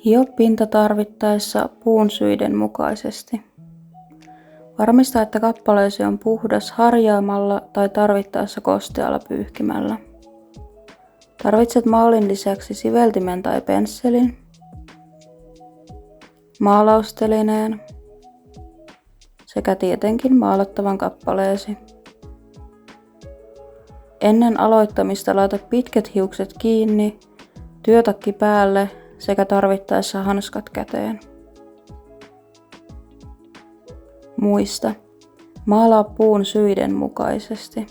Hio pinta tarvittaessa puun syiden mukaisesti. Varmista, että kappaleesi on puhdas harjaamalla tai tarvittaessa kostealla pyyhkimällä. Tarvitset maalin lisäksi siveltimen tai pensselin, maalaustelineen sekä tietenkin maalattavan kappaleesi. Ennen aloittamista laita pitkät hiukset kiinni, työtakki päälle sekä tarvittaessa hanskat käteen. Muista, maalaa puun syiden mukaisesti.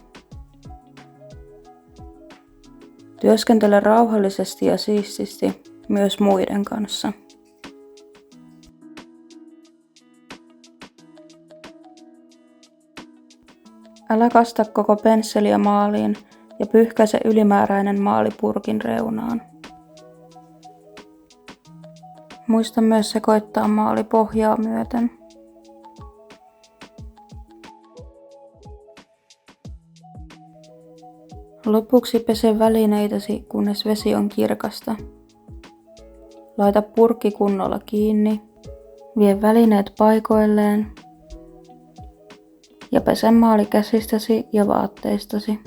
Työskentele rauhallisesti ja siististi myös muiden kanssa. Älä kasta koko pensseliä maaliin ja pyyhkäise ylimääräinen maali purkin reunaan. Muista myös sekoittaa maali pohjaa myöten. Lopuksi pese välineitäsi, kunnes vesi on kirkasta. Laita purkki kunnolla kiinni, vie välineet paikoilleen ja pese maali käsistäsi ja vaatteistasi.